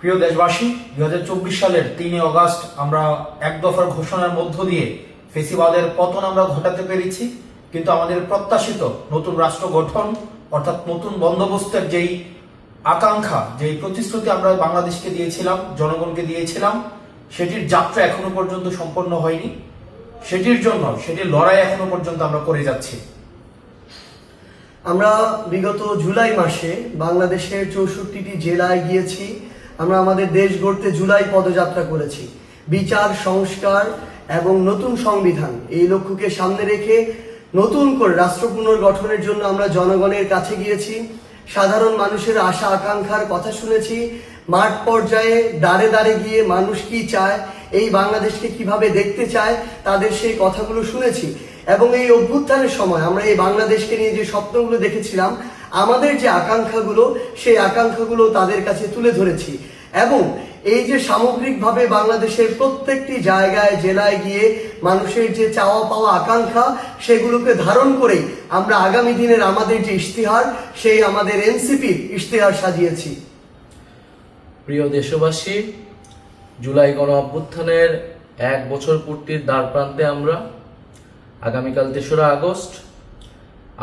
প্রিয় দেশবাসী, 2024 সালের 3 অগস্ট আমরা এক দফার ঘোষণার মধ্য দিয়ে ফেসিবাদের পতন আমরা ঘটাতে পেরেছি। কিন্তু আমাদের প্রত্যাশিত নতুন রাষ্ট্র গঠন অর্থাৎ নতুন বন্দোবস্তের যেই আকাঙ্ক্ষা, যেই প্রতিশ্রুতি আমরা বাংলাদেশকে দিয়েছিলাম, জনগণকে দিয়েছিলাম, সেটির যাত্রা এখনো পর্যন্ত সম্পন্ন হয়নি। সেটির লড়াই এখনো পর্যন্ত আমরা করে যাচ্ছি। আমরা বিগত জুলাই মাসে বাংলাদেশের 64টি জেলায় গিয়েছি। আমরা আমাদের দেশ গড়তে জুলাই পদযাত্রা করেছি। বিচার, সংস্কার এবং নতুন সংবিধান এই লক্ষ্যকে সামনে রেখে নতুন করে রাষ্ট্র পুনর্গঠনের জন্য আমরা জনগণের কাছে গিয়েছি। সাধারণ মানুষের আশা আকাঙ্ক্ষার কথা শুনেছি। মাঠ পর্যায়ে দাঁড়ে দাঁড়ে গিয়ে মানুষ কি চায়, এই বাংলাদেশকে কিভাবে দেখতে চায়, তাদের সেই কথাগুলো শুনেছি। এবং এই অভ্যুত্থানের সময় আমরা এই বাংলাদেশকে নিয়ে যে স্বপ্নগুলো দেখেছিলাম, আমাদের যে আকাঙ্ক্ষাগুলো, সেই আকাঙ্ক্ষাগুলো তাদের কাছে তুলে ধরেছি। এবং এই যে সামগ্রিকভাবে বাংলাদেশের প্রত্যেকটি জায়গায় জেলায় গিয়ে মানুষের যে চাওয়া পাওয়া আকাঙ্ক্ষা, সেগুলোকে ধারণ করেই আমরা আগামী দিনের আমাদের যে ইশতেহার, সেই আমাদের এনসিপির ইশতেহার সাজিয়েছি। প্রিয় দেশবাসী, জুলাই গণ অভ্যুত্থানের 1 বছর পূর্তির দ্বার প্রান্তে আমরা। আগামীকাল 3রা আগস্ট।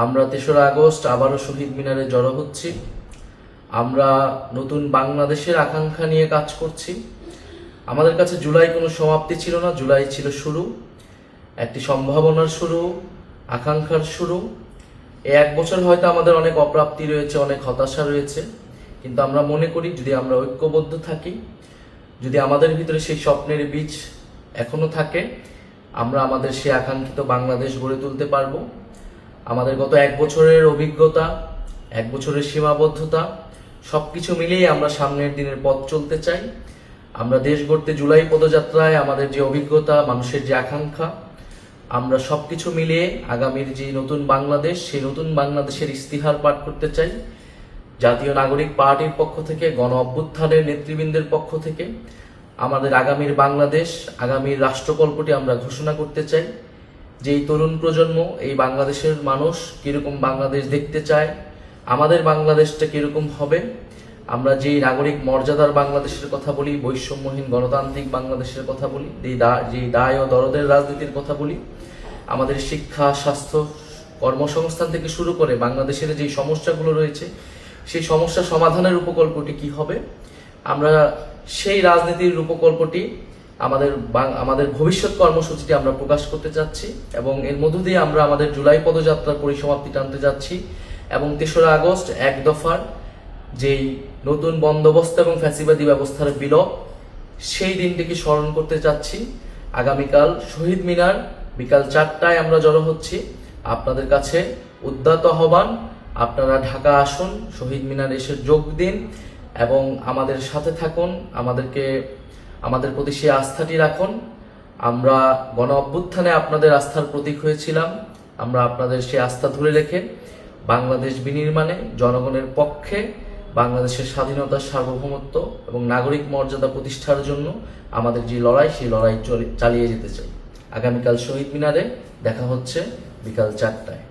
আমরা 3রা আগস্ট আবারও শহীদ মিনারে জড়ো হচ্ছি। আমরা নতুন বাংলাদেশের আকাঙ্ক্ষা নিয়ে কাজ করছি। আমাদের কাছে জুলাই কোনো সমাপ্তি ছিল না, জুলাই ছিল শুরু, একটি সম্ভাবনার শুরু, আকাঙ্ক্ষার শুরু। এই 1 বছর হয়তো আমাদের অনেক অপ্রাপ্তি রয়েছে, অনেক হতাশা রয়েছে, কিন্তু আমরা মনে করি যদি আমরা ঐক্যবদ্ধ থাকি, যদি আমাদের ভিতরে সেই স্বপ্নের বীজ এখনো থাকে, আমরা আমাদের সেই আকাঙ্ক্ষিত বাংলাদেশ গড়ে তুলতে পারবো। আমাদের গত 1 বছরের অভিজ্ঞতা, 1 বছরের সীমাবদ্ধতা সবকিছু মিলিয়ে আমরা সামনের দিনের পথ চলতে চাই। আমরা দেশ গড়তে জুলাই পদযাত্রায় আমাদের যে অভিজ্ঞতা, মানুষের যে আকাঙ্ক্ষা, আমরা সবকিছু মিলিয়ে আগামীর যে নতুন বাংলাদেশ, সেই নতুন বাংলাদেশের ইশতেহার পাঠ করতে চাই। জাতীয় নাগরিক পার্টির পক্ষ থেকে, গণ অভ্যুত্থানের নেতৃবৃন্দের পক্ষ থেকে আমাদের আগামীর বাংলাদেশ, আগামীর রাষ্ট্রকল্পটি আমরা ঘোষণা করতে চাই। যেই তরুণ প্রজন্ম, এই বাংলাদেশের মানুষ কিরকম বাংলাদেশ দেখতে চায়, আমাদের বাংলাদেশটা কিরকম হবে, আমরা যেই নাগরিক মর্যাদার বাংলাদেশের কথা বলি, বৈষম্যহীন গণতান্ত্রিক বাংলাদেশের কথা বলি, যেই দায় ও দরদের রাজনীতির কথা বলি, আমাদের শিক্ষা, স্বাস্থ্য, কর্মসংস্থান থেকে শুরু করে বাংলাদেশের যেই সমস্যাগুলো রয়েছে, সেই সমস্যা সমাধানের উপকল্পটি কি হবে, আমরা সেই রাজনীতির উপকল্পটি আমাদের ভবিষ্যৎ কর্মসূচিটি আমরা প্রকাশ করতে চাচ্ছি। এবং এর মধ্য দিয়ে আমরা আমাদের জুলাই পদযাত্রার পরিসমাপ্তি টানতে যাচ্ছি এবং 3রা আগস্ট 1 দফার যেই নতুন বন্দোবস্ত এবং ফ্যাসিবাদী ব্যবস্থার বিলোপ, সেই দিনটিকে স্মরণ করতে চাচ্ছি। আগামীকাল শহীদ মিনার বিকাল 4টায় আমরা জড়ো হচ্ছি। আপনাদের কাছে উদ্যত আহ্বান, আপনারা ঢাকা আসুন, শহীদ মিনার এসে যোগ দিন এবং আমাদের সাথে থাকুন, আমাদের প্রতি সেই আস্থাটি রাখুন। আমরা গণ অভ্যুত্থানে আপনাদের আস্থার প্রতীক হয়েছিলাম। আমরা আপনাদের সেই আস্থা ধরে রেখে বাংলাদেশ বিনির্মাণে জনগণের পক্ষে, বাংলাদেশের স্বাধীনতা, সার্বভৌমত্ব এবং নাগরিক মর্যাদা প্রতিষ্ঠার জন্য আমাদের যে লড়াই, সেই লড়াই চালিয়ে যেতে চাই। আগামীকাল শহীদ মিনারে দেখা হচ্ছে বিকাল 4টায়।